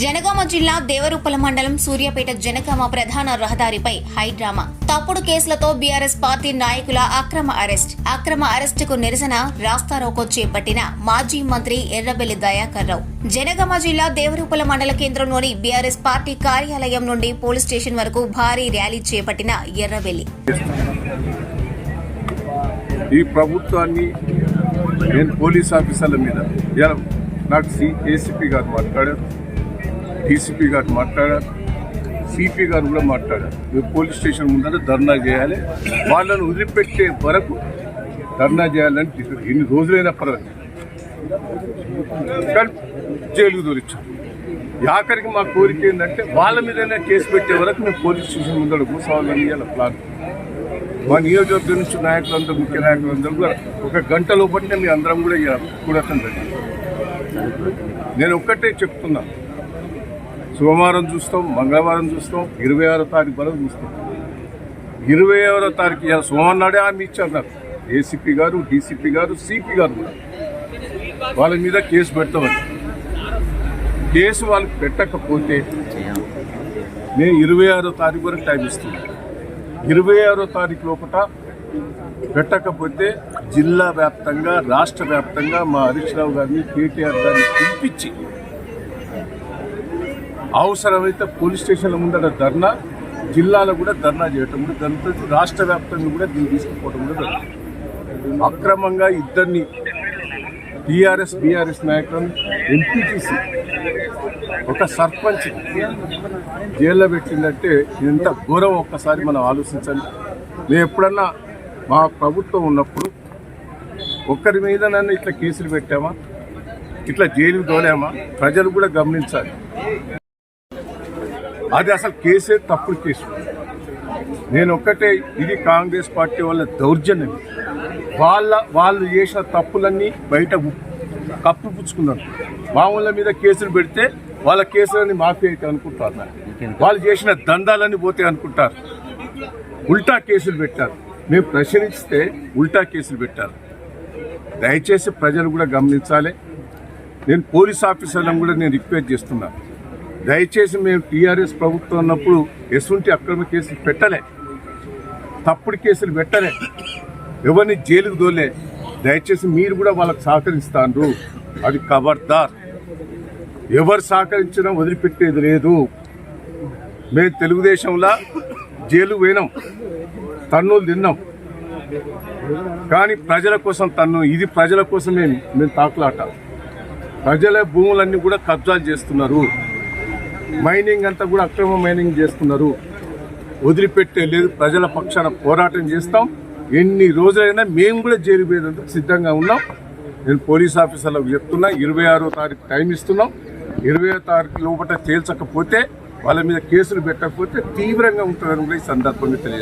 జనగామ జిల్లా దేవరూపల మండలం సూర్యాపేట జనగామ ప్రధాన రహదారిపై హైడ్రామా తప్పుడు కేసులతో బీఆర్ఎస్ పార్టీ నాయకుల అక్రమ అరెస్టుకు నిరసన రాస్తారోకో చేపట్టిన మాజీ మంత్రి ఎర్రబెల్లి దయాకర్ రావు. జనగామ జిల్లా దేవరూపల మండల కేంద్రంలోని బీఆర్ఎస్ పార్టీ కార్యాలయం నుండి పోలీస్ స్టేషన్ వరకు భారీ ర్యాలీ చేపట్టిన ఎర్రబెల్లి ఈ ప్రభుత్వాన్ని నేను పోలీస్ ఆఫీసర్ల మీద నాకు ఏసీపీ గారు మాట్లాడారు, డీసీపీ గారు మాట్లాడారు, సిపి గారు కూడా మాట్లాడారు. మీరు పోలీస్ స్టేషన్ ముందర ధర్నా చేయాలి, వాళ్ళను వదిలిపెట్టే వరకు ధర్నా చేయాలని ఎన్ని రోజులైనా పర్వాలేదు, కానీ జైలుకు దొరికించాం. ఆఖరికి మా కోరిక ఏంటంటే వాళ్ళ మీదైనా కేసు పెట్టే వరకు మేము పోలీస్ స్టేషన్ ముందర కూర్చోవాలని ఇలా ప్లాన్. మా నియోజకవర్గం నుంచి నాయకులందరూ, ముఖ్య నాయకులందరూ కూడా ఒక గంట లోపలనే మీ అందరం కూడా కూడటం జరిగింది. నేను ఒక్కటే చెప్తున్నా, సోమవారం చూస్తాం, మంగళవారం చూస్తాం, 26వ తారీఖు వరకు చూస్తాం. 26వ తారీఖు ఇలా సోమవారం నాడే హామీ ఇచ్చారు నాకు ఏసీపీ గారు, డీసీపీ గారు, సిపి గారు కూడా వాళ్ళ మీద కేసు పెడతామని. కేసు వాళ్ళు పెట్టకపోతే నేను 26వ తారీఖు వరకు టైం ఇస్తున్నాను. 26వ తారీఖు లోపల పెట్టకపోతే జిల్లా వ్యాప్తంగా, రాష్ట్ర వ్యాప్తంగా మా హరీష్ రావు గారిని, కేటీఆర్ గారిని పిలిపించి అవసరమైతే పోలీస్ స్టేషన్ల ముందర ధర్నా, జిల్లాలో కూడా ధర్నా చేయటం కూడా జరుగుతుంది. రాష్ట్ర వ్యాప్తంగా కూడా దీన్ని తీసుకుపోవడం కూడా జరుగుతుంది. అక్రమంగా ఇద్దరిని టీఆర్ఎస్ బీఆర్ఎస్ నాయకులను, ఎంపీటీసీ, ఒక సర్పంచ్ జైల్లో పెట్టిందంటే ఎంత ఘోరం ఒక్కసారి మనం ఆలోచించండి. మేము ఎప్పుడన్నా మా ప్రభుత్వం ఉన్నప్పుడు ఒక్కరి మీద నన్ను ఇట్లా కేసులు పెట్టామా, ఇట్లా జైలుకు తోలామా? ప్రజలు కూడా గమనించాలి. అది అసలు కేసే తప్పుడు కేసు. నేను ఒక్కటే, ఇది కాంగ్రెస్ పార్టీ వాళ్ళ దౌర్జన్యం. వాళ్ళు చేసిన తప్పులన్నీ బయట కప్పిపుచ్చుకున్నారు. మామూళ్ళ మీద కేసులు పెడితే వాళ్ళ కేసులన్నీ మాఫీ అయితే అనుకుంటారు. వాళ్ళు చేసిన దందాలన్నీ పోతే అనుకుంటారు. ఉల్టా కేసులు పెట్టారు. మేము ప్రశ్నిస్తే ఉల్టా కేసులు పెట్టారు. దయచేసి ప్రజలు కూడా గమనించాలి. నేను పోలీస్ ఆఫీసర్లను కూడా నేను రిక్వెస్ట్ చేస్తున్నాను, దయచేసి మేము టీఆర్ఎస్ ప్రభుత్వం ఉన్నప్పుడు ఎటువంటి అక్రమ కేసులు పెట్టలే, తప్పుడు కేసులు పెట్టలే, ఎవరిని జైలుకు దోలే. దయచేసి మీరు కూడా వాళ్ళకు సహకరిస్తారు. అది ఖబర్దార్. ఎవరు సహకరించినా వదిలిపెట్టేది లేదు. మేము తెలుగుదేశంలో జైలు పోయినాం, తన్నులు తిన్నాం, కానీ ప్రజల కోసం ఇది ప్రజల కోసం మేము తాకులాట. ప్రజల భూములన్నీ కూడా కబ్జాలు చేస్తున్నారు, మైనింగ్ అంతా కూడా అక్రమ మైనింగ్ చేస్తున్నారు. వదిలిపెట్టే లేదు. ప్రజల పక్షాన పోరాటం చేస్తాం. ఎన్ని రోజులైనా మేము కూడా జైలు పోయేందుకు సిద్ధంగా ఉన్నాం. నేను పోలీస్ ఆఫీసర్లకు చెప్తున్నా, 26వ తారీఖు టైం ఇస్తున్నాం. 20వ తారీఖు లోపల తేల్చకపోతే, వాళ్ళ మీద కేసులు పెట్టకపోతే తీవ్రంగా ఉంటుందని కూడా ఈ సందర్భంగా తెలియజేస్తాం.